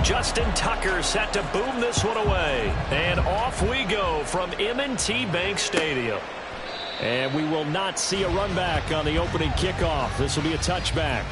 Justin Tucker set to boom this one away. And off we go from M&T Bank Stadium. And we will not see a run back on the opening kickoff. This will be a touchback.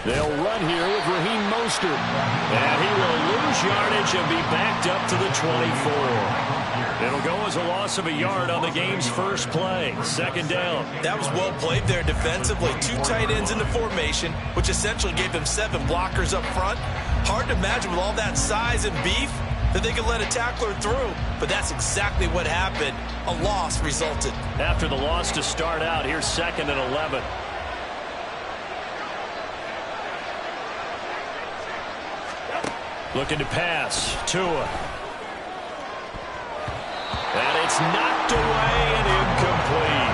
They'll run here with Raheem Mostert. And he will lose yardage and be backed up to the 24. It'll go as a loss of a yard on the game's first play. Second down. That was well played there defensively. 2 tight ends in the formation, which essentially gave them 7 blockers up front. Hard to imagine with all that size and beef that they could let a tackler through. But that's exactly what happened. A loss resulted. After the loss to start out, here's 2nd and 11. Looking to pass. Tua. And it's knocked away and incomplete.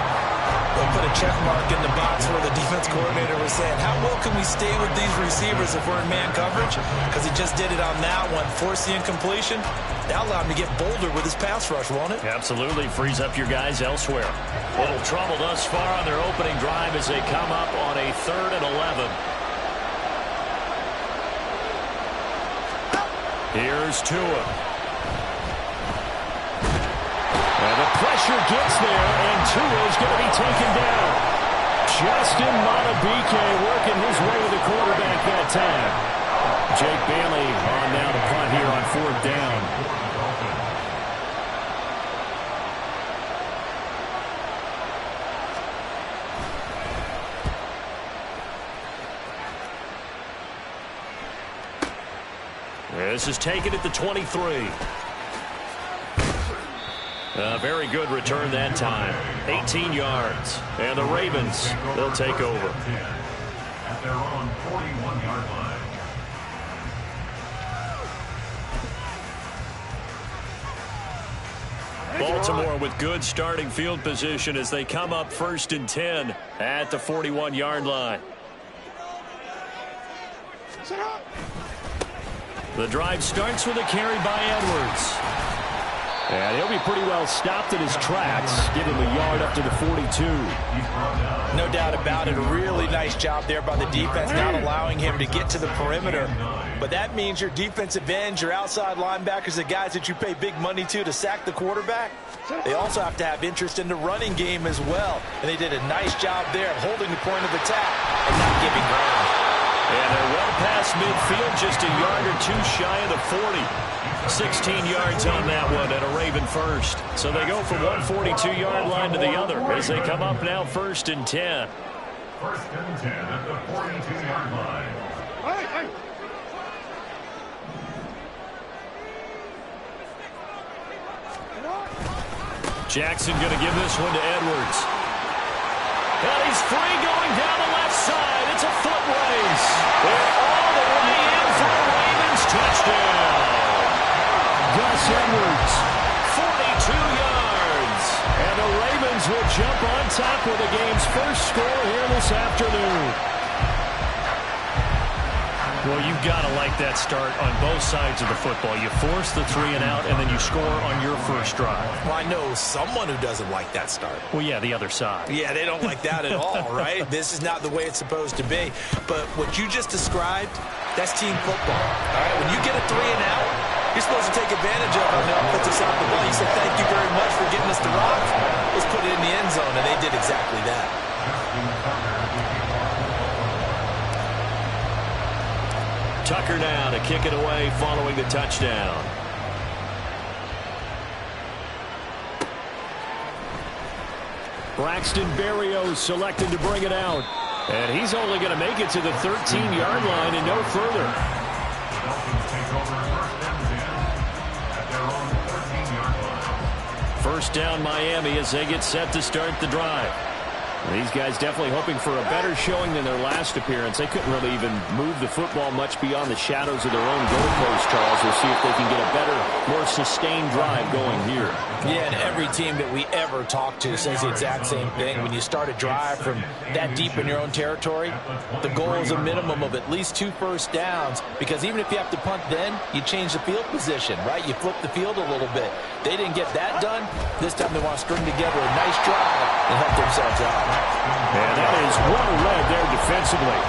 They'll put a check mark in the box where the defense coordinator was saying, how well can we stay with these receivers if we're in man coverage? Because he just did it on that one. Forced the incompletion. That allowed him to get bolder with his pass rush, won't it? Absolutely. Frees up your guys elsewhere. Little trouble thus far on their opening drive as they come up on a 3rd and 11. Here's Tua. And the pressure gets there, and Tua's going to be taken down. Justin Madubuike working his way to the quarterback that time. Jake Bailey on now to punt here on 4th down. This is taken at the 23. A very good return that time. 18 yards. And the Ravens, they'll take over. At their own 41-yard line. Baltimore with good starting field position as they come up 1st and 10 at the 41-yard line. The drive starts with a carry by Edwards. And he'll be pretty well stopped in his tracks. Give him a yard up to the 42. No doubt about it. A really nice job there by the defense, not allowing him to get to the perimeter. But that means your defensive ends, your outside linebackers, the guys that you pay big money to sack the quarterback, they also have to have interest in the running game as well. And they did a nice job there of holding the point of attack and not giving ground. And they're well past midfield, just a yard or 2 shy of the 40. 16 yards on that one and a Raven first. So they go from one 42-yard line to the other as they come up now 1st and 10. 1st and 10 at the 42-yard line. Jackson going to give this one to Edwards. And he's free going down the left side. It's a foot race. They're all the way in for a Ravens touchdown. Gus Edwards, 42 yards. And the Ravens will jump on top with the game's first score here this afternoon. Well, you've got to like that start on both sides of the football. You force the 3 and out, and then you score on your first drive. Well, I know someone who doesn't like that start. Well, yeah, the other side. Yeah, they don't like that at all, right? This is not the way it's supposed to be. But what you just described, that's team football. All right, when you get a 3 and out, you're supposed to take advantage of it on the offensive side of the ball. You said, thank you very much for getting us the rock. Let's put it in the end zone, and they did exactly that. Tucker now to kick it away following the touchdown. Braxton Berrios selected to bring it out. And he's only going to make it to the 13-yard line and no further. First down Miami as they get set to start the drive. These guys definitely hoping for a better showing than their last appearance. They couldn't really even move the football much beyond the shadows of their own goalpost, Charles. We'll see if they can get a better, more sustained drive going here. Yeah, and every team that we ever talk to says the exact same thing. When you start a drive from that deep in your own territory, the goal is a minimum of at least 2 first downs, because even if you have to punt then, you change the field position, right? You flip the field a little bit. They didn't get that done. This time they want to string together a nice drive and help themselves out. And that is well read there defensively.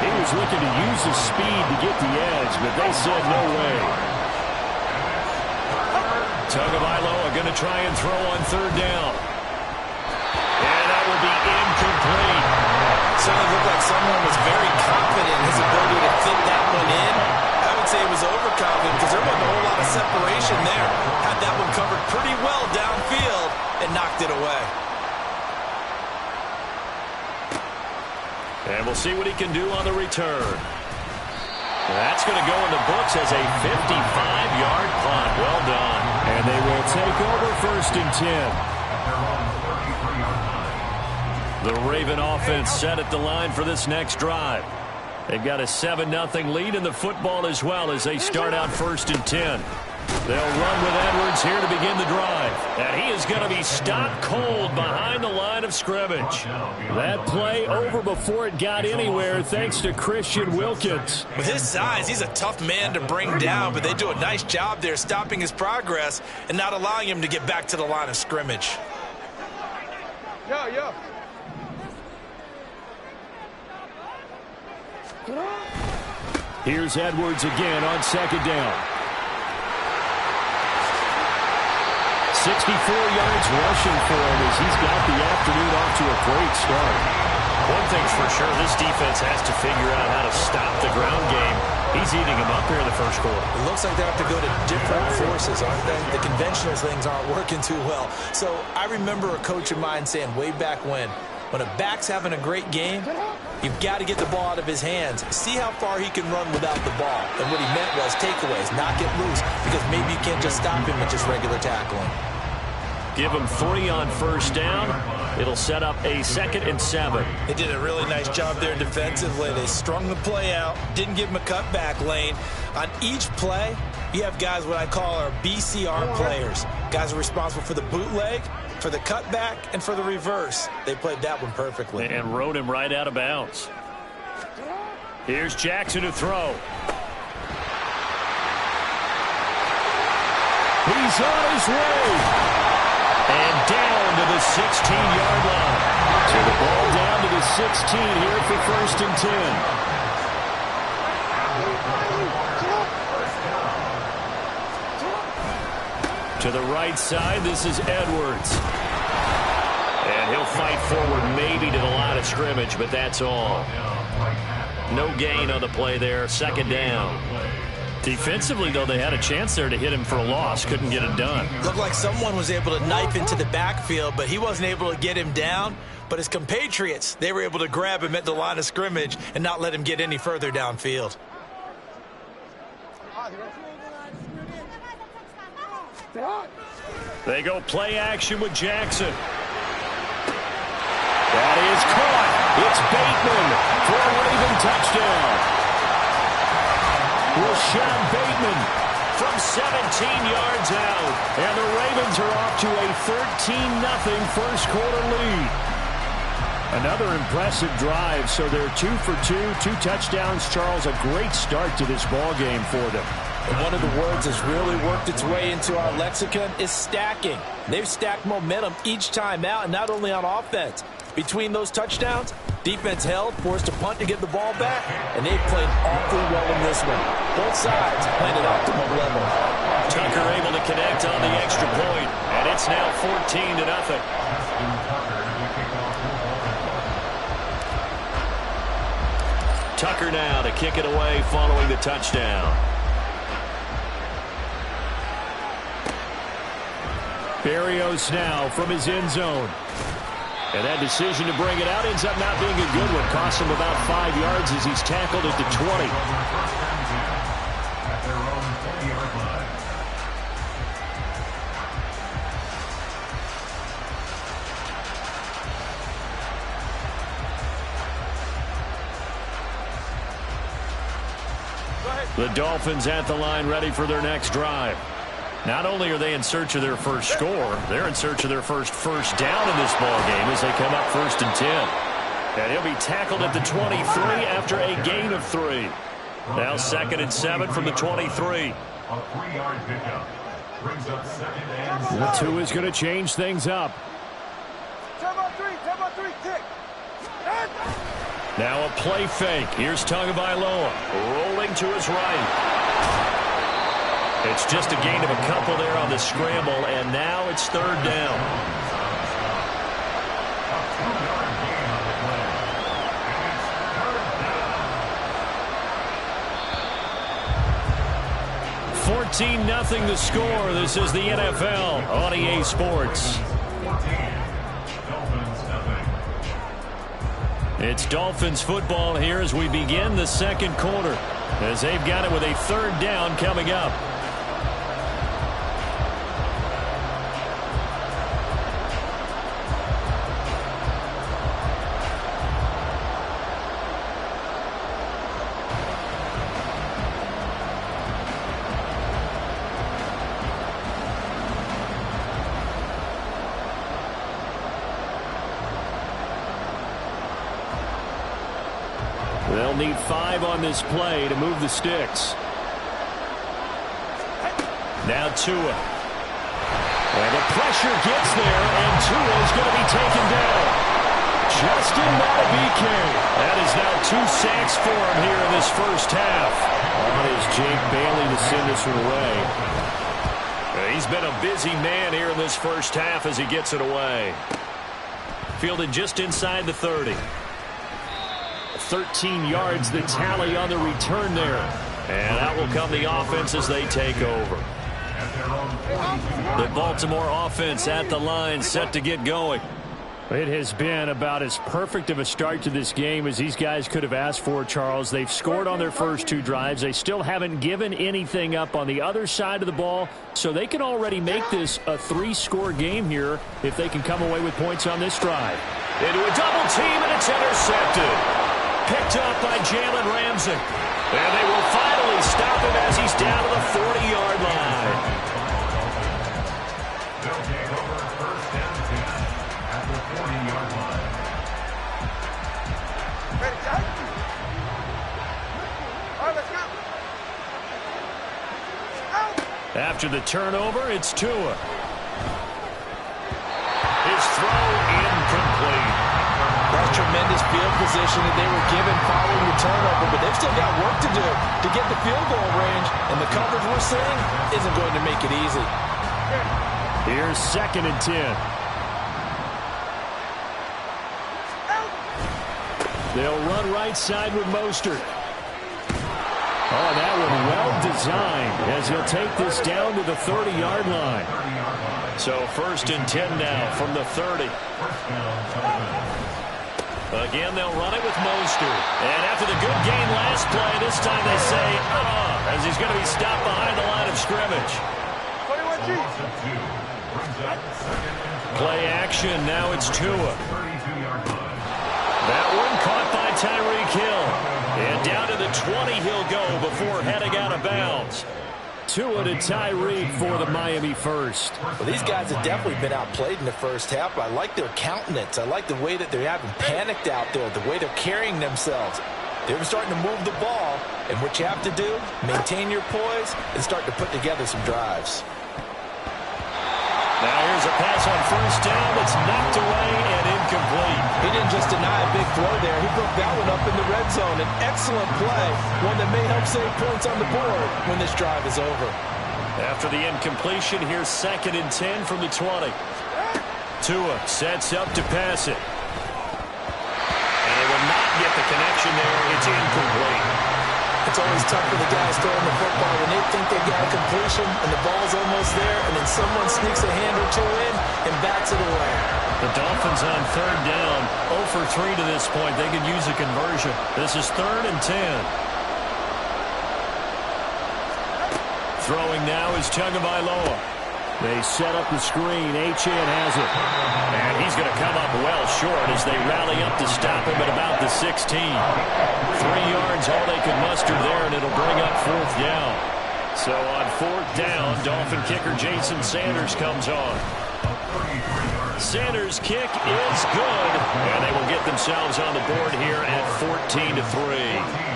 He was looking to use his speed to get the edge, but they said no way. Tagovailoa going to try and throw on 3rd down. And that will be incomplete. Certainly looked like someone was very confident in his ability to fit that one in. I would say he was overconfident because there wasn't a whole lot of separation there. Had that one covered pretty well downfield and knocked it away. And we'll see what he can do on the return. That's going to go in the books as a 55-yard punt. Well done. And they will take over 1st and 10. The Raven offense set at the line for this next drive. They've got a 7-0 lead in the football as well as they start out 1st and 10. They'll run with Edwards here to begin the drive. And he is going to be stopped cold behind the line of scrimmage. That play over before it got anywhere thanks to Christian Wilkins. With his size, he's a tough man to bring down, but they do a nice job there stopping his progress and not allowing him to get back to the line of scrimmage. Yo. Here's Edwards again on 2nd down. 64 yards rushing for him as he's got the afternoon off to a great start. One thing's for sure, this defense has to figure out how to stop the ground game. He's eating them up here in the 1st quarter. It looks like they have to go to different forces, aren't they? The conventional things aren't working too well. So I remember a coach of mine saying way back when a back's having a great game, you've got to get the ball out of his hands. See how far he can run without the ball. And what he meant was takeaways, not get loose, because maybe you can't just stop him with just regular tackling. Give him 3 on 1st down. It'll set up a 2nd and 7. They did a really nice job there defensively. They strung the play out, didn't give him a cutback lane. On each play, you have guys what I call our BCR players. Guys are responsible for the bootleg, for the cutback, and for the reverse. They played that one perfectly. And rode him right out of bounds. Here's Jackson to throw. He's on his way. And down to the 16-yard line. So the ball down to the 16 here for 1st and 10. To the right side, this is Edwards. And he'll fight forward maybe to the line of scrimmage, but that's all. No gain on the play there, 2nd down. Defensively, though, they had a chance there to hit him for a loss. Couldn't get it done. Looked like someone was able to knife into the backfield, but he wasn't able to get him down. But his compatriots, they were able to grab him at the line of scrimmage and not let him get any further downfield. They go play action with Jackson. That is caught. It's Bateman for a Raven touchdown. Rashad Bateman from 17 yards out. And the Ravens are off to a 13-0 1st quarter lead. Another impressive drive, so they're 2 for 2, 2 touchdowns. Charles, a great start to this ball game for them. And one of the words that's really worked its way into our lexicon is stacking. They've stacked momentum each time out, and not only on offense. Between those touchdowns, defense held, forced to punt to get the ball back, and they've played awfully well in this one. Both sides playing at optimum level. Tucker able to connect on the extra point, and it's now 14-0. Tucker now to kick it away following the touchdown. Berrios now from his end zone. And that decision to bring it out ends up not being a good one. Costs him about 5 yards as he's tackled at the 20. The Dolphins at the line ready for their next drive. Not only are they in search of their first score, they're in search of their first down in this ball game as they come up 1st and 10. And he'll be tackled at the 23 after a gain of 3. Now 2nd and 7 from the 23. A 3-yard pickup. Brings up 2nd and 7. The 2 is going to change things up. Time on 3, kick. Now a play fake. Here's Tagovailoa rolling to his right. It's just a gain of a couple there on the scramble, and now it's 3rd down. A 2-yard gain on the play. And it's 3rd down. 14-0 the score. This is the NFL on EA Sports. 14. Dolphins nothing. It's Dolphins football here as we begin the 2nd quarter, as they've got it with a 3rd down coming up. They'll need 5 on this play to move the sticks. Now Tua. And the pressure gets there, and Tua is going to be taken down. Justin Madubuike. That is now 2 sacks for him here in this first half. On is Jake Bailey to send this one away. He's been a busy man here in this first half as he gets it away. Fielded just inside the 30. 13 yards the tally on the return there. And that will come the offense as they take over. The Baltimore offense at the line, set to get going. It has been about as perfect of a start to this game as these guys could have asked for, Charles. They've scored on their first 2 drives. They still haven't given anything up on the other side of the ball, so they can already make this a 3-score game here if they can come away with points on this drive. Into a double team, and it's intercepted. Picked up by Jalen Ramsey. And they will finally stop him as he's down to the 40-yard line. They'll take over 1st and 10 at the 40-yard line. Ready, Jack? All right, let's go. Out. After the turnover, it's Tua. His throw incomplete. That's tremendous field position that they were given following the turnover, but they've still got work to do to get the field goal range, and the coverage we're seeing isn't going to make it easy. Here's 2nd and 10. They'll run right side with Mostert. Oh, that one well designed as he'll take this down to the 30-yard line. So 1st and 10 now from the 30. Again, they'll run it with Mostert. And after the good game last play, this time they say, as he's going to be stopped behind the line of scrimmage. 21G. Play action, now it's Tua. That one caught by Tyreek Hill. And down to the 20 he'll go before heading out of bounds. Tua to Tyreek for the Miami first. Well, these guys have definitely been outplayed in the first half, but I like their countenance. I like the way that they're having panicked out there, the way they're carrying themselves. They're starting to move the ball, and what you have to do, maintain your poise and start to put together some drives. Now here's a pass on 1st down that's knocked away and incomplete. He didn't just deny a big throw there. He broke that one up in the red zone. An excellent play, one that may help save points on the board when this drive is over. After the incompletion, here's 2nd and 10 from the 20. Tua sets up to pass it. And they will not get the connection there. It's incomplete. It's always tough for the guys throwing the football when they think they got a completion and the ball's almost there, and then someone sneaks a hand or 2 in and bats it away. The Dolphins on 3rd down, 0 for 3 to this point. They could use a conversion. This is 3rd and 10. Throwing now is Tagovailoa. They set up the screen. Achane has it. And he's going to come up well short as they rally up to stop him at about the 16. 3 yards, all they could muster there, and it'll bring up 4th down. So on 4th down, Dolphin kicker Jason Sanders comes on. Sanders' kick is good, and they will get themselves on the board here at 14-3.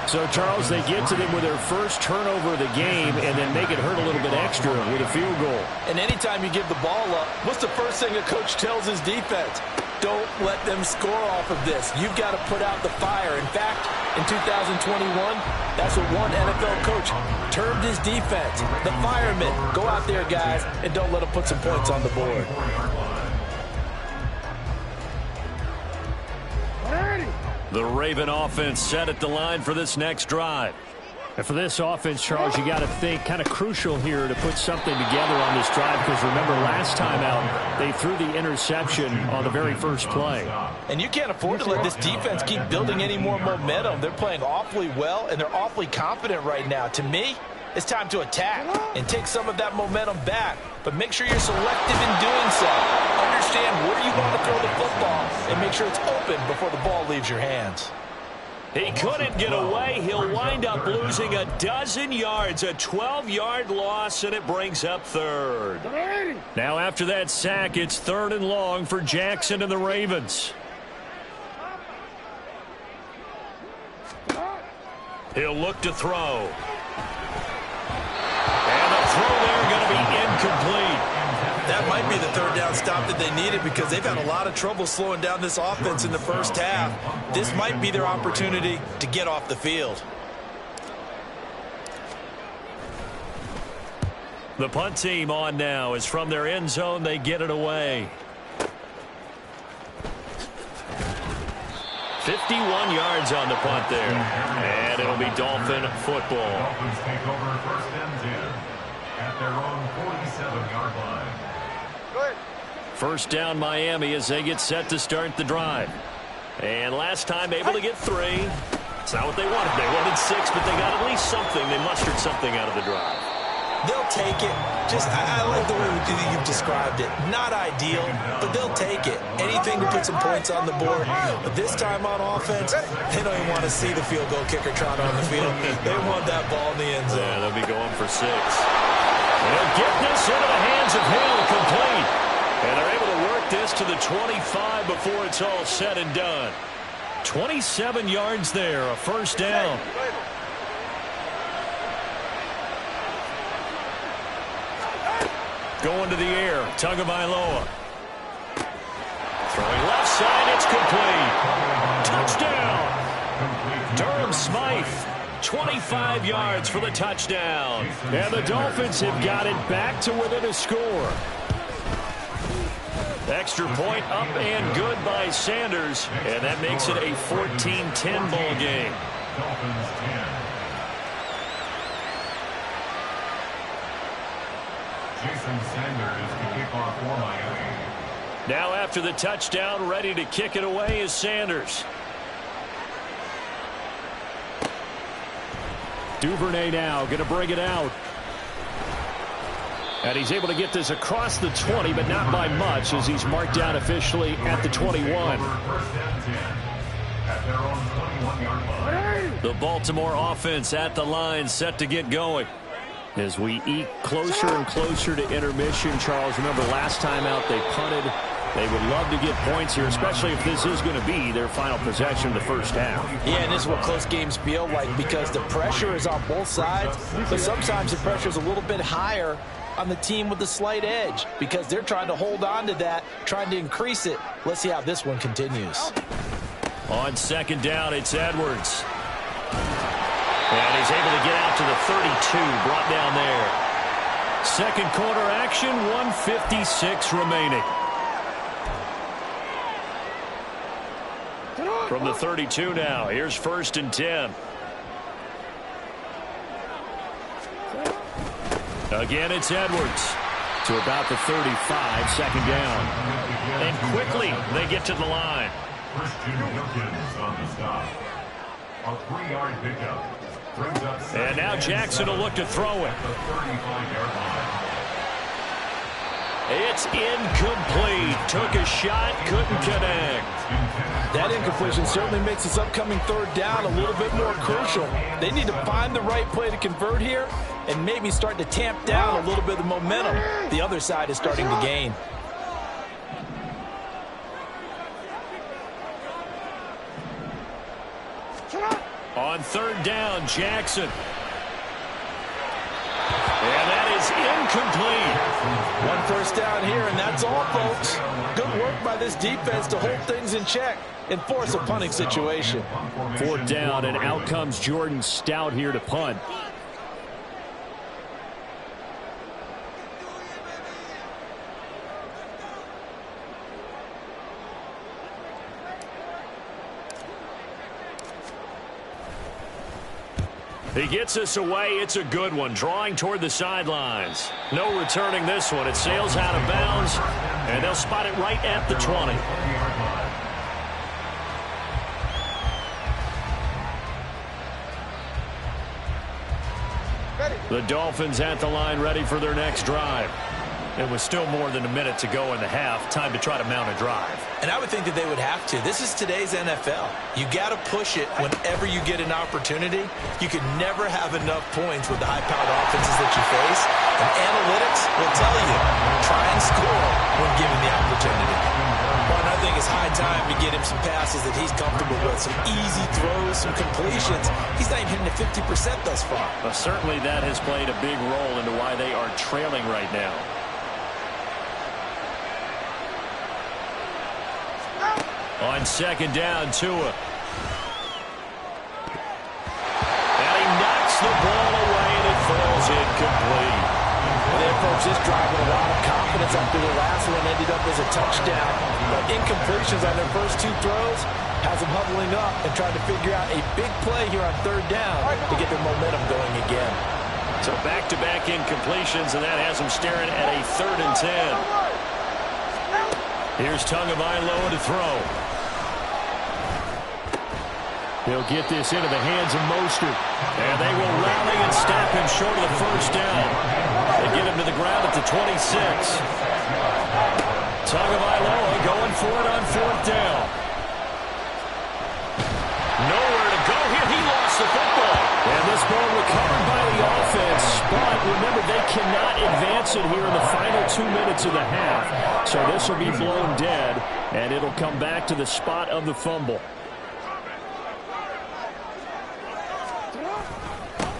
So, Charles, they get to them with their first turnover of the game and then make it hurt a little bit extra with a field goal. And anytime you give the ball up, what's the first thing a coach tells his defense? Don't let them score off of this. You've got to put out the fire. In fact, in 2021, that's what one NFL coach termed his defense. The firemen. Go out there, guys, and don't let them put some points on the board. The Raven offense set at the line for this next drive. And for this offense, Charles, you got to think kind of crucial here to put something together on this drive because remember last time out, they threw the interception on the very first play. And you can't afford to let this defense keep building any more momentum. They're playing awfully well, and they're awfully confident right now. To me, it's time to attack and take some of that momentum back. But make sure you're selective in doing so. Understand where you want to throw the football and make sure it's open before the ball leaves your hands. He couldn't get away. He'll wind up losing a dozen yards, a 12-yard loss, and it brings up 3rd. Now after that sack, it's 3rd and long for Jackson and the Ravens. He'll look to throw. And the throw there going to be incomplete. That might be the 3rd down stop that they needed because they've had a lot of trouble slowing down this offense in the first half. This might be their opportunity to get off the field. The punt team on now is from their end zone. They get it away. 51 yards on the punt there. And it'll be Dolphin football. Dolphins take over 1st and 10 at their own 47-yard line. 1st down Miami as they get set to start the drive. And last time able to get 3. It's not what they wanted. They wanted 6, but they got at least something. They mustered something out of the drive. They'll take it. I like the way you've described it. Not ideal, but they'll take it. Anything to put some points on the board. But this time on offense, they don't even want to see the field goal kicker trot on the field. They want that ball in the end zone. Yeah, they'll be going for 6. They'll get this into the hands of Hill, complete. And they're able to work this to the 25 before it's all said and done. 27 yards there, a 1st down. Going to the air, Tagovailoa. Throwing left side, it's complete. Touchdown. Durham Smythe. 25 yards for the touchdown. And the Dolphins have got it back to within a score. Extra point up and good by Sanders. And that makes it a 14-10 ball game. Dolphins 10. Jason Sanders to kick off for Miami. Now after the touchdown, ready to kick it away is Sanders. Duvernay now going to bring it out. And he's able to get this across the 20, but not by much as he's marked down officially at the 21. The Baltimore offense at the line set to get going. As we eke closer and closer to intermission, Charles, remember last time out they punted. They would love to get points here, especially if this is going to be their final possession of the first half. Yeah, and this is what close games feel like because the pressure is on both sides, but sometimes the pressure is a little bit higher on the team with the slight edge because they're trying to hold on to that, trying to increase it. Let's see how this one continues. On 2nd down, it's Edwards. And he's able to get out to the 32, brought down there. 2nd quarter action, 1:56 remaining. From the 32 now, here's 1st and 10. Again, it's Edwards to about the 35, 2nd down. And quickly, they get to the line. Christian Wilkins on the stop. A 3-yard pickup. And now Jackson will look to throw it. It's incomplete. Took a shot, couldn't connect. That incompletion certainly makes this upcoming third down a little bit more crucial. They need to find the right play to convert here and maybe start to tamp down a little bit of momentum the other side is starting to gain. On third down, Jackson. And that is incomplete. One first down here, and that's all, folks. Good work by this defense to hold things in check and force a punting situation. Fourth down, and out comes Jordan Stout here to punt. He gets us away. It's a good one. Drawing toward the sidelines. No returning this one. It sails out of bounds, and they'll spot it right at the 20. The Dolphins at the line, ready for their next drive. It was still more than a minute to go in the half. Time to try to mount a drive. And I would think that they would have to. This is today's NFL. You got to push it whenever you get an opportunity. You can never have enough points with the high-powered offenses that you face. And analytics will tell you, try and score when given the opportunity. Well, and I think it's high time to get him some passes that he's comfortable with. Some easy throws, some completions. He's not even hitting the 50% thus far. Well, certainly that has played a big role into why they are trailing right now. On second down, Tua. And he knocks the ball away, and it falls incomplete. And they approach this drive with a lot of confidence after the last one ended up as a touchdown. But incompletions on their first two throws has them huddling up and trying to figure out a big play here on third down to get their momentum going again. So back-to-back incompletions, and that has them staring at a 3rd and 10. Here's Tagovailoa to throw. They'll get this into the hands of Mostert. And they will rally and stop him short of the first down. They get him to the ground at the 26. Tagovailoa going for it on 4th down. Nowhere to go here. He lost the football. And this ball recovered by the offense. But remember, they cannot advance it here in the final 2 minutes of the half. So this will be blown dead, and it'll come back to the spot of the fumble.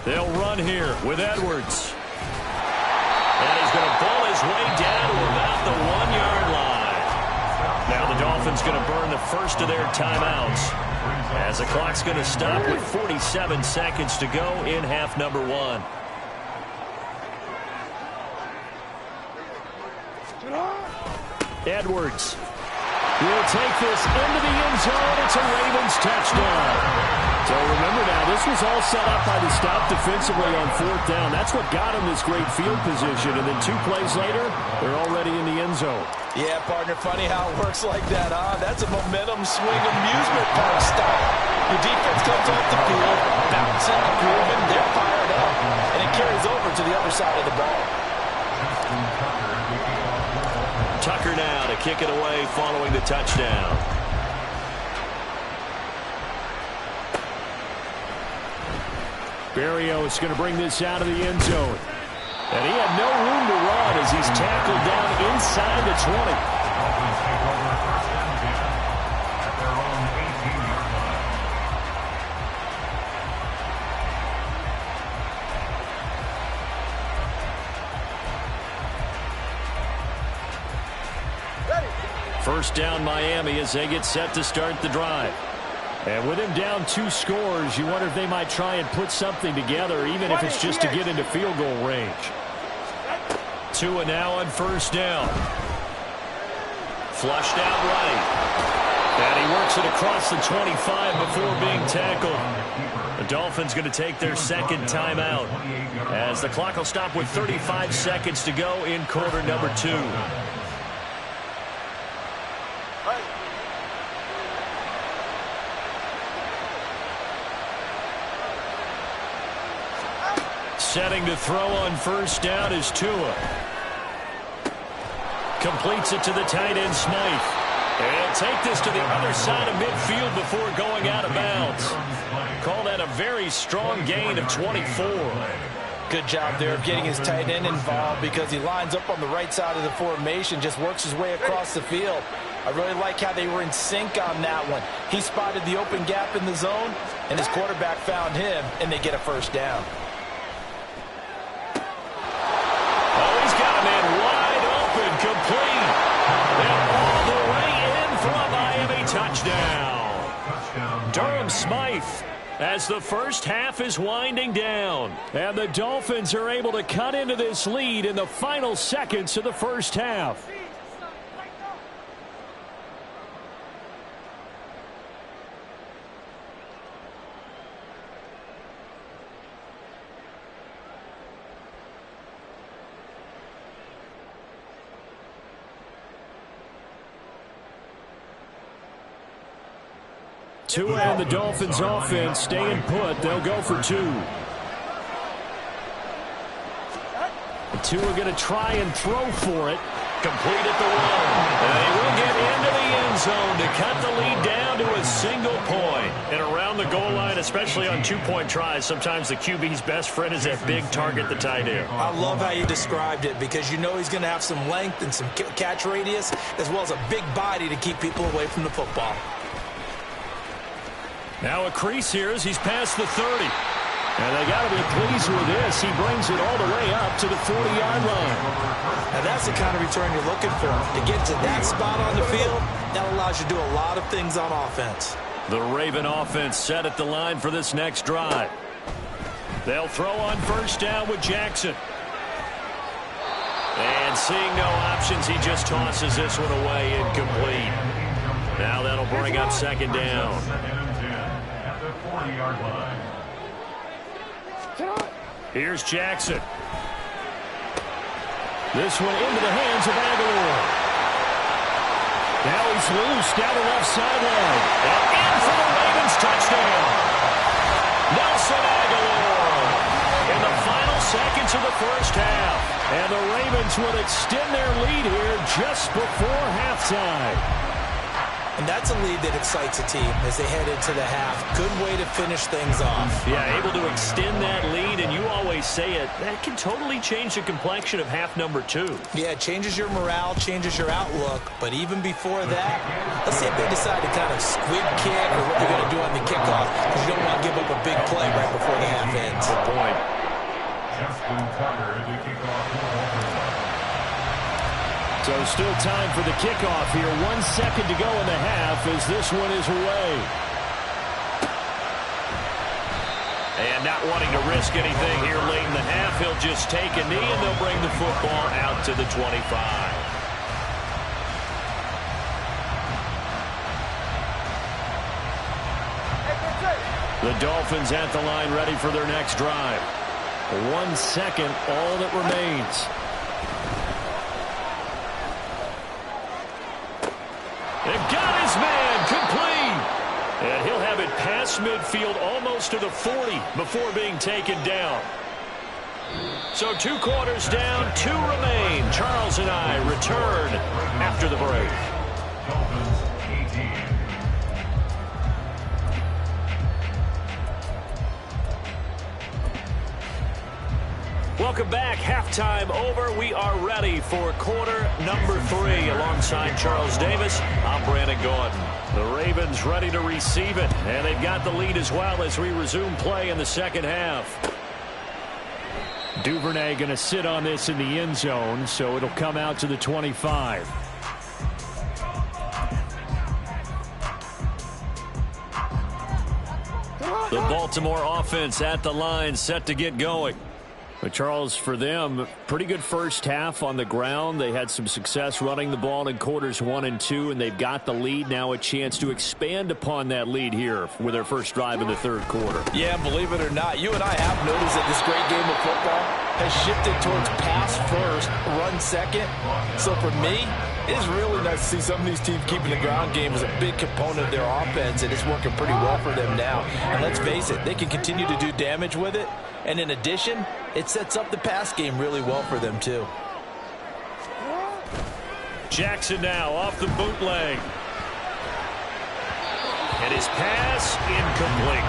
They'll run here with Edwards. And he's going to ball his way down to about the 1-yard line. Now the Dolphins going to burn the first of their timeouts, as the clock's going to stop with 47 seconds to go in half number 1. Edwards will take this into the end zone. It's a Ravens touchdown. So remember now, this was all set up by the stop defensively on 4th down. That's what got him this great field position. And then 2 plays later, they're already in the end zone. Yeah, partner, funny how it works like that, huh? That's a momentum swing amusement park style. Your defense comes off the field, bouncing, grooving, they're fired up, and it carries over to the other side of the ball. Tucker now to kick it away following the touchdown. Berrios is going to bring this out of the end zone. And he had no room to run as he's tackled down inside the 20. First down Miami as they get set to start the drive. And with him down 2 scores, you wonder if they might try and put something together, even if it's just to get into field goal range. Tua now on first down. Flushed out right. And he works it across the 25 before being tackled. The Dolphins going to take their second timeout, as the clock will stop with 35 seconds to go in quarter number 2. Setting to throw on first down is Tua. completes it to the tight end, Smythe. And he'll take this to the other side of midfield before going out of bounds. Call that a very strong gain of 24. Good job there of getting his tight end involved because he lines up on the right side of the formation, just works his way across the field. I really like how they were in sync on that one. He spotted the open gap in the zone, and his quarterback found him, and they get a first down. Oh, he's got a man wide open, complete. And all the way in for a Miami touchdown. Durham Smythe, as the first half is winding down. And the Dolphins are able to cut into this lead in the final seconds of the first half. Tua and the Dolphins offense staying put. They'll go for two. Tua going to try and throw for it. Complete at the one. And he will get into the end zone to cut the lead down to a single point. And around the goal line, especially on two-point tries, sometimes the QB's best friend is that big target, the tight end. I love how you described it because you know he's going to have some length and some catch radius as well as a big body to keep people away from the football. Now a crease here as he's past the 30. And they got to be pleased with this. He brings it all the way up to the 40-yard line. Now that's the kind of return you're looking for. To get to that spot on the field, that allows you to do a lot of things on offense. The Raven offense set at the line for this next drive. They'll throw on first down with Jackson. And seeing no options, he just tosses this one away incomplete. Now that'll bring up second down. Here's Jackson. This one into the hands of Aguilar. Now he's loose down the left sideline. And in for the Ravens touchdown. Nelson Aguilar in the final seconds of the first half. And the Ravens will extend their lead here just before halftime. And that's a lead that excites a team as they head into the half. Good way to finish things off. Yeah, able to extend that lead, and you always say it, that can totally change the complexion of half number two. Yeah, it changes your morale, changes your outlook. But even before that, let's see if they decide to kind of squib kick or what they're going to do on the kickoff, because you don't want to give up a big play right before the half ends. Good point. So still time for the kickoff here. 1 second to go in the half as this one is away. And not wanting to risk anything here late in the half, he'll just take a knee and they'll bring the football out to the 25. The Dolphins at the line ready for their next drive. 1 second, all that remains. And got his man complete. And he'll have it past midfield almost to the 40 before being taken down. So 2 quarters down, 2 remain. Charles and I return after the break. Welcome back. Halftime over. We are ready for quarter number 3. Alongside Charles Davis, I'm Brandon Gordon. The Ravens ready to receive it, and they've got the lead as well as we resume play in the second half. Duvernay going to sit on this in the end zone, so it'll come out to the 25. The Baltimore offense at the line, set to get going. But Charles, for them, pretty good first half on the ground. They had some success running the ball in quarters 1 and 2, and they've got the lead. Now a chance to expand upon that lead here with their first drive in the third quarter. Yeah, believe it or not, you and I have noticed that this great game of football has shifted towards pass first, run second. So for me, it's really nice to see some of these teams keeping the ground game as a big component of their offense, and it's working pretty well for them now. And let's face it, they can continue to do damage with it. And in addition, it sets up the pass game really well for them, too. Jackson now off the bootleg. And his pass incomplete.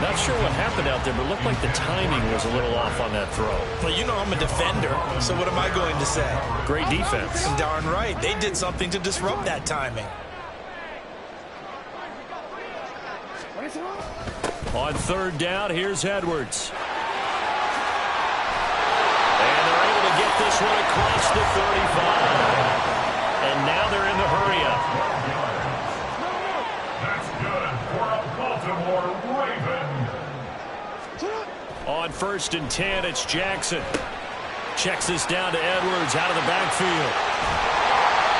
Not sure what happened out there, but it looked like the timing was a little off on that throw. Well, you know I'm a defender, so what am I going to say? Great defense. Darn right. They did something to disrupt that timing. On third down, here's Edwards. And they're able to get this one across the 35. And now they're in the hurry-up. That's good for a Baltimore Raven. On 1st and 10, it's Jackson. Checks this down to Edwards out of the backfield.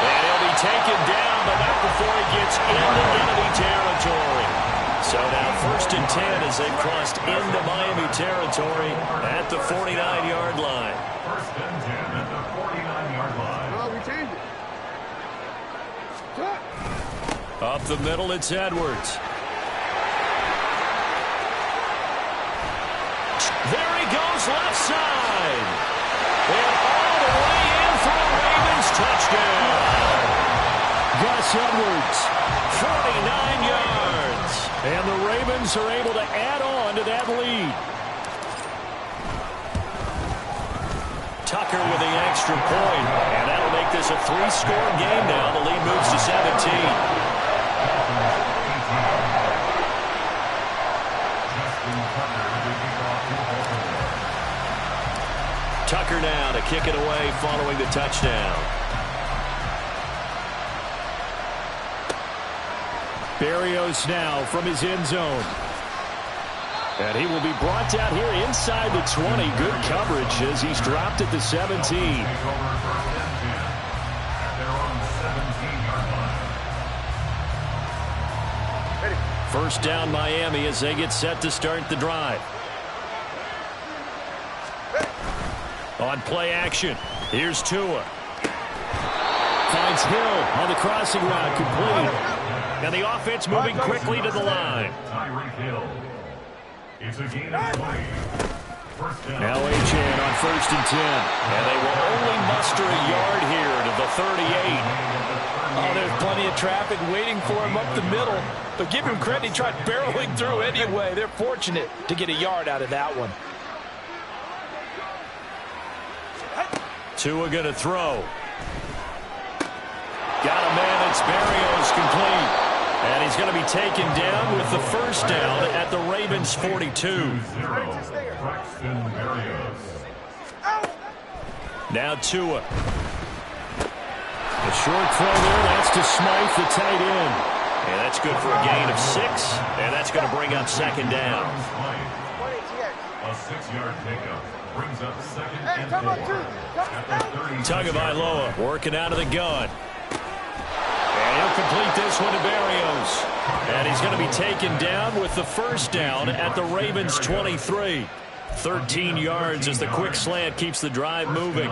And he'll be taken down, but not before he gets into enemy territory. So now 1st and 10 as they've crossed into Miami territory at the 49-yard line. 1st and 10 at the 49-yard line. Oh, we changed it. Up the middle, it's Edwards. There he goes, left side. And all the way in for a Ravens touchdown. Gus Edwards, 49 yards. And the Ravens are able to add on to that lead. Tucker with the extra point. And that'll make this a 3-score game now. The lead moves to 17. Tucker now to kick it away following the touchdown. Berrios now from his end zone. And he will be brought down here inside the 20. Good coverage as he's dropped at the 17. First down Miami as they get set to start the drive. On play action, here's Tua. Finds Hill on the crossing route, complete. And the offense moving quickly to the line. It's a gain of 20. Now Achane on 1st and 10. And they will only muster a yard here to the 38. Oh, there's plenty of traffic waiting for him up the middle. But give him credit, he tried barreling through anyway. They're fortunate to get a yard out of that one. Tua going to throw. Got a man, it's Berrios, complete. And he's going to be taken down with the first down at the Ravens 42. Now Tua. The short throw there, that's to Smythe, the tight end. And that's good for a gain of 6. And that's going to bring up second down. A 6-yard pickup brings up second and 4. Tagovailoa working out of the gun. And he'll complete this one to Berrios. And he's going to be taken down with the first down at the Ravens 23. 13 yards as the quick slant keeps the drive moving.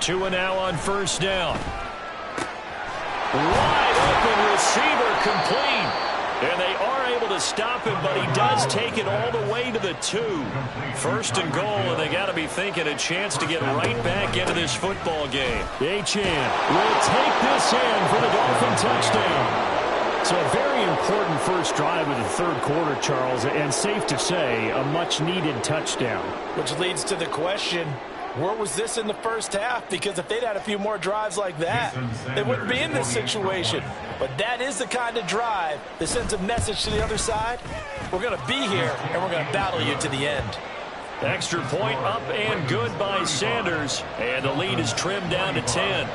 Tua now on first down. Wide open receiver, complete. And they are able to stop him, but he does take it all the way to the 2. First and goal, and they got to be thinking a chance to get right back into this football game. Achane will take this in for the Dolphin touchdown. So a very important first drive of the third quarter, Charles, and safe to say, a much-needed touchdown. Which leads to the question, where was this in the first half? Because if they'd had a few more drives like that, they wouldn't be in this situation. But that is the kind of drive that sends a message to the other side. We're going to be here, and we're going to battle you to the end. Extra point up and good by Sanders. And the lead is trimmed down to 10.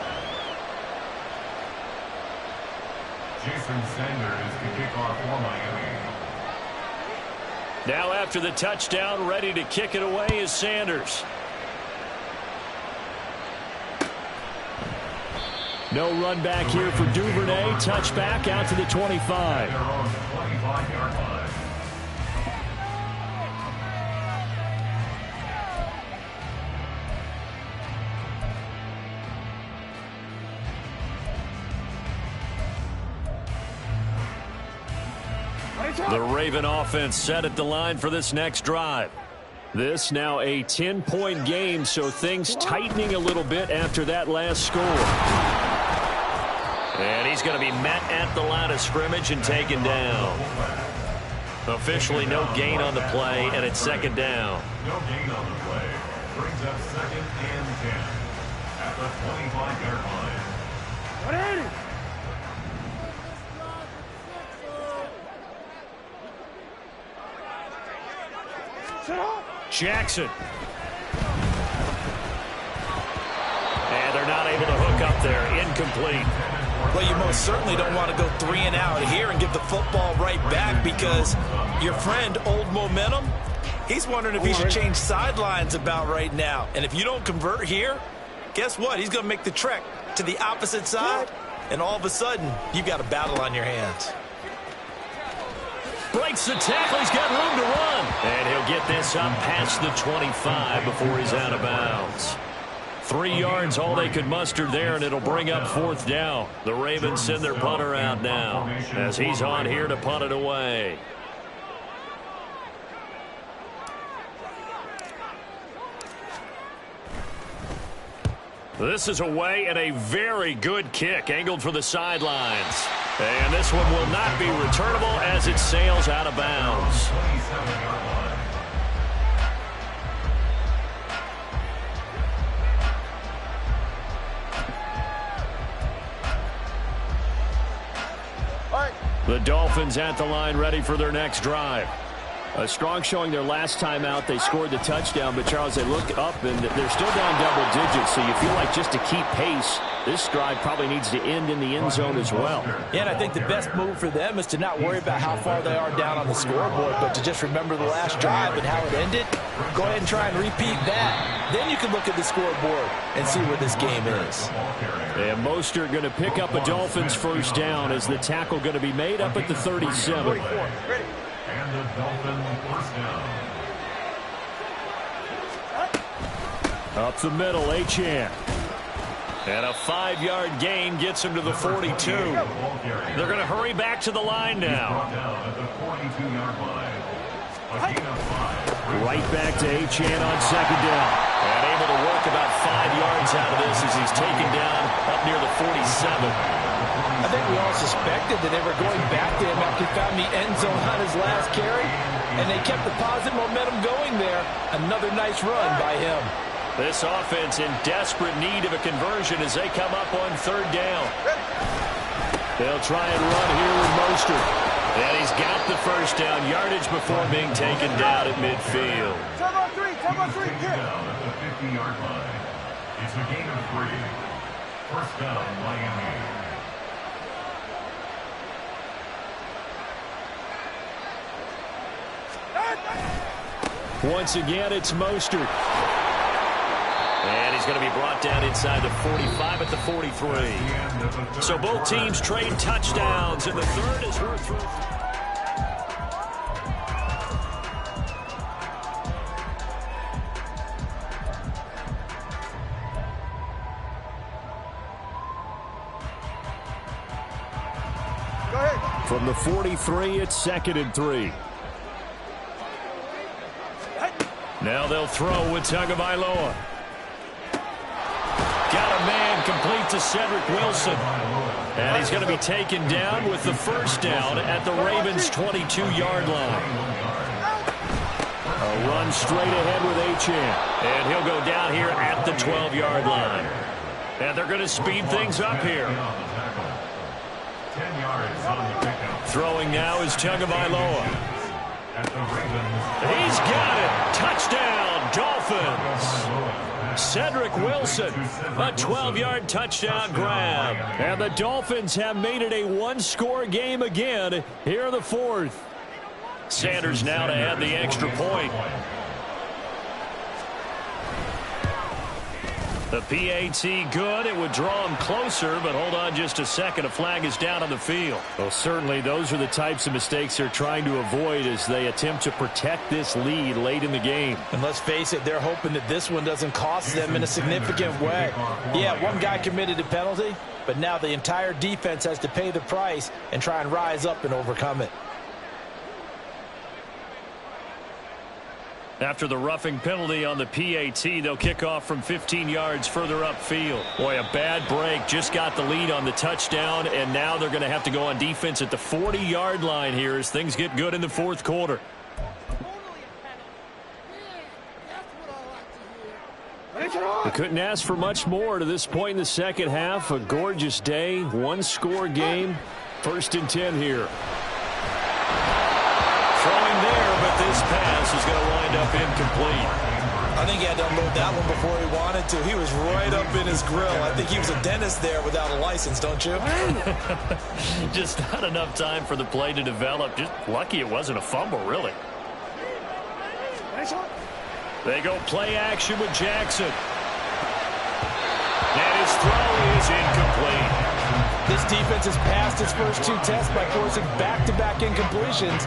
Jason Sanders to kick off for Miami. Now after the touchdown, ready to kick it away is Sanders. No run back here for Duvernay. Touchback out to the 25. They're on the 25-yard line. The Raven offense set at the line for this next drive. This now a 10-point game, so things tightening a little bit after that last score. And he's going to be met at the line of scrimmage and taken down. Officially no gain on the play, and it's second down. No gain on the play. Brings up 2nd and 10 at the 25-yard line. Jackson. And they're not able to hook up there. Incomplete. Well, you most certainly don't want to go 3 and out here and give the football right back, because your friend, Old Momentum, he's wondering if he should change sidelines about right now. And if you don't convert here, guess what? He's going to make the trek to the opposite side, and all of a sudden, you've got a battle on your hands. Breaks the tackle. He's got room to run. And he'll get this up past the 25 before he's out of bounds. 3 yards, all they could muster there, and it'll bring up 4th down. The Ravens send their punter out now as he's on here to punt it away. This is away, and a very good kick angled for the sidelines. And this one will not be returnable as it sails out of bounds. The Dolphins at the line, ready for their next drive. A strong showing their last time out. They scored the touchdown, but, Charles, they look up, and they're still down double digits, so you feel like just to keep pace, this drive probably needs to end in the end zone as well. Yeah, and I think the best move for them is to not worry about how far they are down on the scoreboard, but to just remember the last drive and how it ended. Go ahead and try and repeat that. Then you can look at the scoreboard and see where this game is. And Mostert going to pick up a Dolphins first down as the tackle going to be made up at the 37. And the Dolphin first down. Up the middle, Achane. And a 5-yard gain gets him to the 42. They're going to hurry back to the line now. Right back to Achane on second down. And able to work about 5 yards out of this as he's taken down up near the 47. I think we all suspected that they were going back to him after he found the end zone on his last carry, and they kept the positive momentum going there. Another nice run by him. This offense in desperate need of a conversion as they come up on 3rd down. They'll try and run here with Mostert. And he's got the first down yardage before being taken down at midfield. Time on 3, kick. Down at the 50-yard line. It's a gain of 3. First down, Miami. Once again, it's Mostert. And he's going to be brought down inside the 45 at the 43. So both teams trade touchdowns, and the third is worth through. Go ahead. From the 43, it's 2nd and 3. Now they'll throw with Tagovailoa. Got a man complete to Cedric Wilson. And he's going to be taken down with the first down at the Ravens' 22-yard line. A run straight ahead with Achane. And he'll go down here at the 12-yard line. And they're going to speed things up here. 10 yards on the pickup. Throwing now is Tagovailoa. He's got it. Touchdown, Dolphins. Cedric Wilson, a 12-yard touchdown grab. And the Dolphins have made it a one-score game again here in the 4th. Sanders now to add the extra point. The PAT good. It would draw him closer, but hold on just a second. A flag is down on the field. Well, certainly those are the types of mistakes they're trying to avoid as they attempt to protect this lead late in the game. And let's face it, they're hoping that this one doesn't cost them in a significant way. Yeah, one guy committed a penalty, but now the entire defense has to pay the price and try and rise up and overcome it. After the roughing penalty on the PAT, they'll kick off from 15 yards further upfield. Boy, a bad break. Just got the lead on the touchdown, and now they're going to have to go on defense at the 40-yard line here as things get good in the fourth quarter. We couldn't ask for much more to this point in the second half. A gorgeous day, one-score game. 1st and 10 here. Throwing there, but this pass is going to wind up incomplete. I think he had to unload that one before he wanted to. He was right up in his grill. I think he was a dentist there without a license, don't you? Just not enough time for the play to develop. Just lucky it wasn't a fumble, really. They go play action with Jackson. And his throw is incomplete. This defense has passed its first 2 tests by forcing back-to-back incompletions.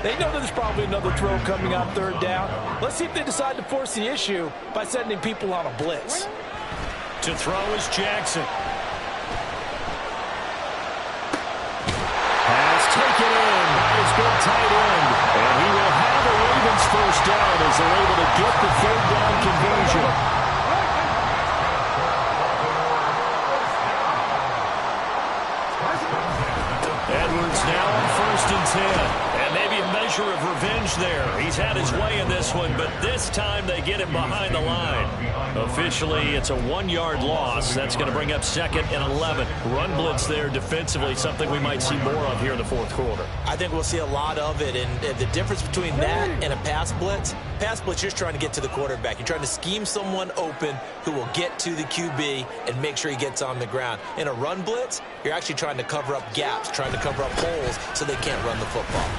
They know that there's probably another throw coming on 3rd down. Let's see if they decide to force the issue by sending people on a blitz. To throw is Jackson. Pass taken in by his good tight end. And he will have the Ravens first down as they're able to get the 3rd down conversion. Edwards now on 1st and 10. And maybe a measure of revenge there. He's had his way in this one, but this time they get him behind the line. Officially, it's a 1-yard loss. That's going to bring up 2nd and 11. Run blitz there defensively, something we might see more of here in the fourth quarter. I think we'll see a lot of it, and the difference between that and a pass blitz, you're just trying to get to the quarterback. You're trying to scheme someone open who will get to the QB and make sure he gets on the ground. In a run blitz, you're actually trying to cover up gaps, trying to cover up holes so they can't run the football.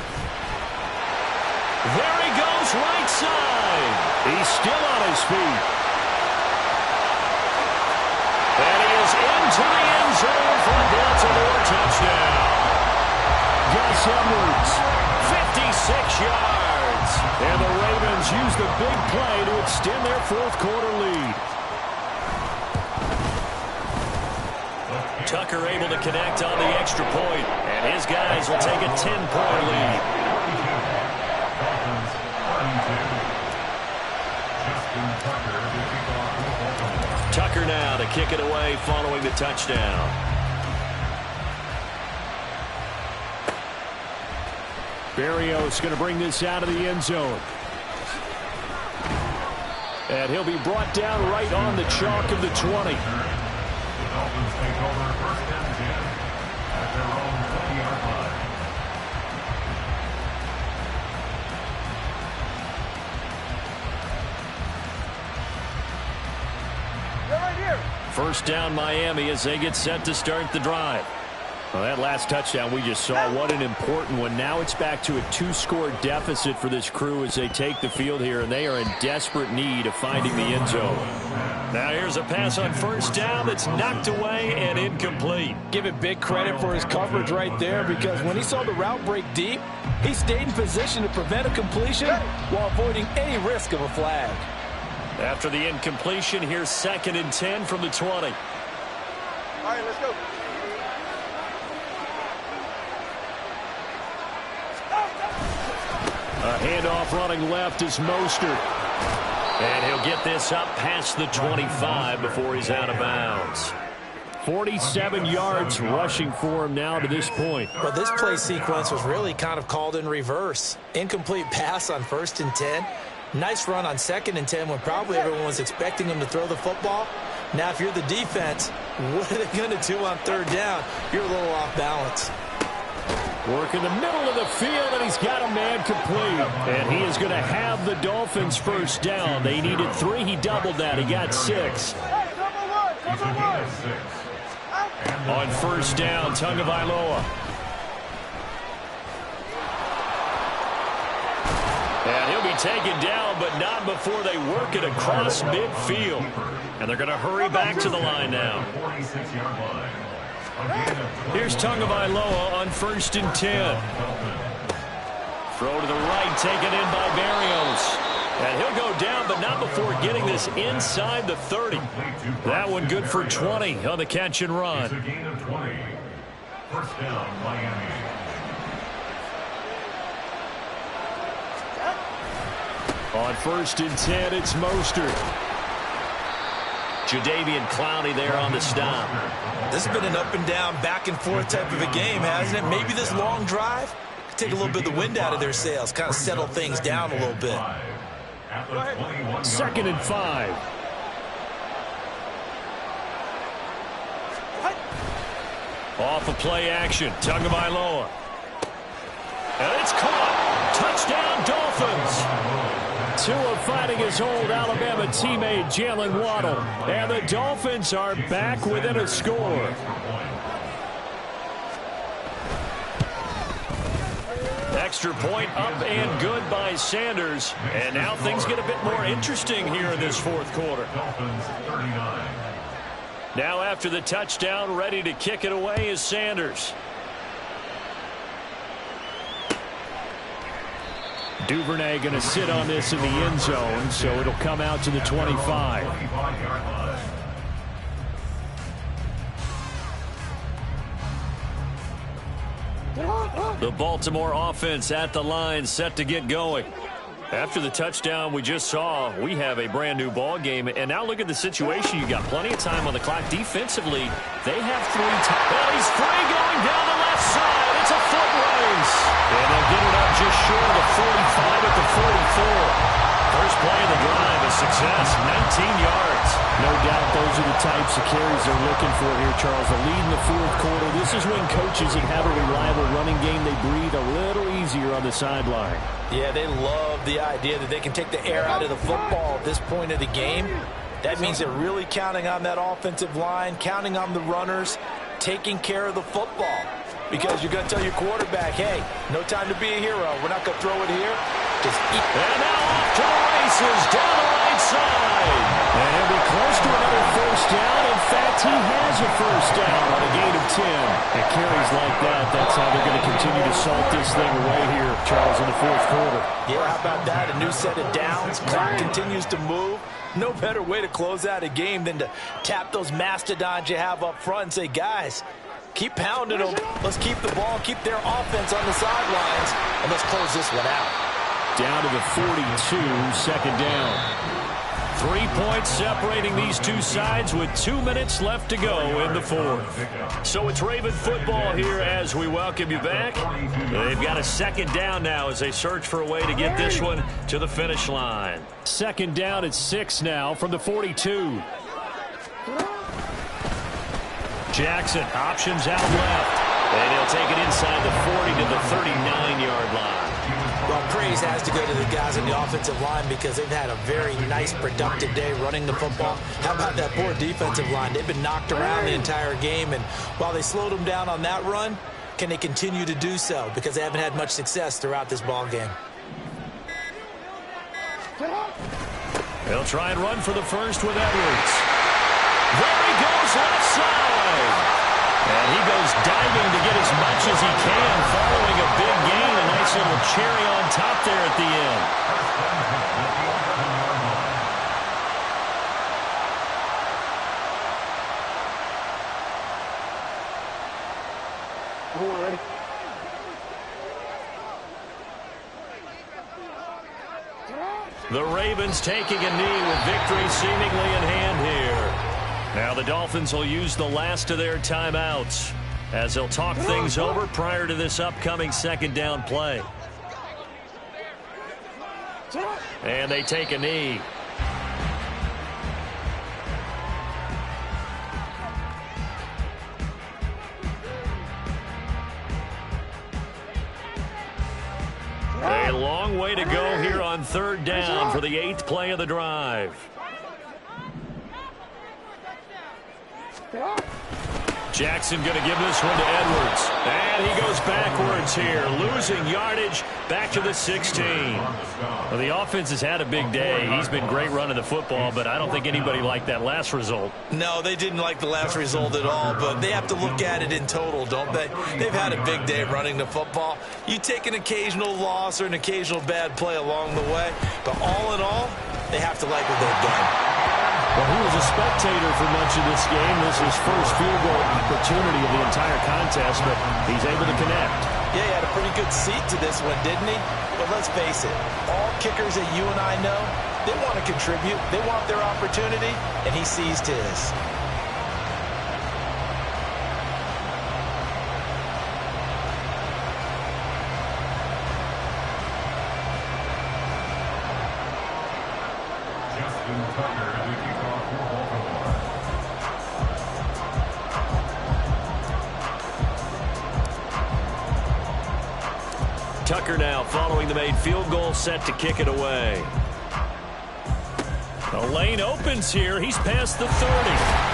There he goes, right side. He's still on his feet. And he is into the end zone for a Baltimore touchdown. Gus Edwards, 56 yards. And the Ravens use the big play to extend their fourth quarter lead. Tucker able to connect on the extra point, and his guys will take a 10-point lead. Tucker now to kick it away following the touchdown. Berrios going to bring this out of the end zone. And he'll be brought down right on the chalk of the 20. The Dolphins take over 1st and 10 at their own 20-yard line. First down Miami as they get set to start the drive. Well, that last touchdown we just saw, what an important one. Now it's back to a 2-score deficit for this crew as they take the field here, and they are in desperate need of finding the end zone. Now here's a pass on 1st down that's knocked away and incomplete. Give it big credit for his coverage right there, because when he saw the route break deep, he stayed in position to prevent a completion while avoiding any risk of a flag. After the incompletion, here's 2nd and 10 from the 20. All right, let's go. A handoff running left is Mostert. And he'll get this up past the 25 before he's out of bounds. 47 yards rushing for him now to this point. But this play sequence was really kind of called in reverse. Incomplete pass on 1st and 10. Nice run on 2nd and 10 when probably everyone was expecting him to throw the football. Now, if you're the defense, what are they going to do on 3rd down? You're a little off balance. Work in the middle of the field, and he's got a man complete. And he is going to have the Dolphins first down. They needed 3. He doubled that. He got 6. On 1st down, Tagovailoa. And he'll be taken down, but not before they work it across midfield. And they're going to hurry back to the line now. Here's Tagovailoa on 1st and 10. Throw to the right, taken in by Berrios. And he'll go down, but not before getting this inside the 30. That one good for 20 on the catch and run. It's a gain of 20. First down, Miami. On 1st and 10, it's Mostert. Jadeveon Clowney there on the stop. This has been an up and down, back and forth type of a game, hasn't it? Maybe this long drive could take a little bit of the wind out of their sails, kind of settle things down a little bit. 2nd and 5. Off of play action, Tagovailoa. And it's caught. Touchdown, Dolphins. Tua fighting his old Alabama teammate Jalen Waddle. And the Dolphins are back within a score. Extra point up and good by Sanders. And now things get a bit more interesting here in this 4th quarter. Now after the touchdown, ready to kick it away is Sanders. Duvernay going to sit on this in the end zone, so it'll come out to the 25. The Baltimore offense at the line, set to get going. After the touchdown we just saw, we have a brand new ball game. And now look at the situation. You got plenty of time on the clock. Defensively, they have 3 times. Well, he's free going down the left side. It's a foot race. And they'll get it up just short of the 45 at the 44. First play of the drive, a success, 19 yards. No doubt those are the types of carries they're looking for here, Charles. The lead in the 4th quarter. This is when coaches that have a reliable running game, they breathe a little easier on the sideline. Yeah, they love the idea that they can take the air out of the football at this point of the game. That means they're really counting on that offensive line, counting on the runners, taking care of the football. Because you're going to tell your quarterback, hey, no time to be a hero. We're not going to throw it here. Just eat. And now off to the races down the right side. And he'll be close to another 1st down. In fact, he has a 1st down on a gain of 10. And carries like that, that's how they're going to continue to salt this thing away here, Charles, in the 4th quarter. Yeah, how about that? A new set of downs. Clock continues to move. No better way to close out a game than to tap those mastodons you have up front and say, guys, keep pounding them. Let's keep the ball, keep their offense on the sidelines, and let's close this one out. Down to the 42, 2nd down. 3 points separating these two sides with 2 minutes left to go in the 4th. So it's Raven football here as we welcome you back. They've got a 2nd down now as they search for a way to get this one to the finish line. 2nd down at 6 now from the 42. Jackson options out left. And he'll take it inside the 40 to the 39-yard line. Well, praise has to go to the guys on the offensive line because they've had a very nice, productive day running the football. How about that poor defensive line? They've been knocked around the entire game, and while they slowed them down on that run, can they continue to do so? Because they haven't had much success throughout this ball game. They'll try and run for the first with Edwards. There he goes, left side. And he goes diving to get as much as he can following a big gain. A nice little cherry on top there at the end. The Ravens taking a knee with victory seemingly in hand here. Now the Dolphins will use the last of their timeouts as they'll talk things over prior to this upcoming 2nd down play. And they take a knee. A long way to go here on 3rd down for the 8th play of the drive. Jackson going to give this one to Edwards. And he goes backwards here, losing yardage back to the 16. Well, the offense has had a big day. He's been great running the football, but I don't think anybody liked that last result. No, they didn't like the last result at all, but they have to look at it in total, don't they? They've had a big day running the football. You take an occasional loss or an occasional bad play along the way, but all in all, they have to like what they've done. Well, he was a spectator for much of this game. This is his first field goal opportunity of the entire contest, but he's able to connect. Yeah, he had a pretty good seat to this one, didn't he? But let's face it, all kickers that you and I know, they want to contribute. They want their opportunity, and he seized his. Tucker now following the made field goal, set to kick it away. The lane opens here. He's past the 30.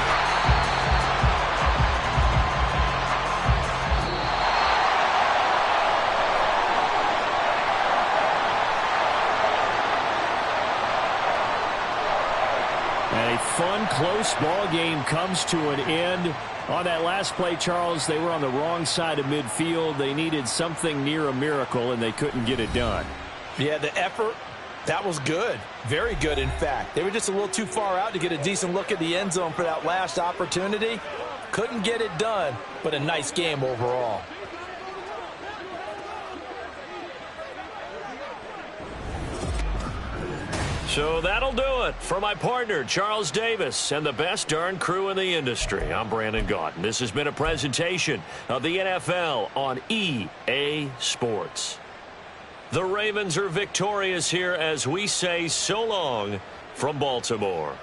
A fun, close ball game comes to an end. On that last play, Charles, they were on the wrong side of midfield. They needed something near a miracle, and they couldn't get it done. Yeah, the effort, that was good. Very good, in fact. They were just a little too far out to get a decent look at the end zone for that last opportunity. Couldn't get it done, but a nice game overall. So that'll do it for my partner, Charles Davis, and the best darn crew in the industry. I'm Brandon Gaudin. This has been a presentation of the NFL on EA Sports. The Ravens are victorious here as we say so long from Baltimore.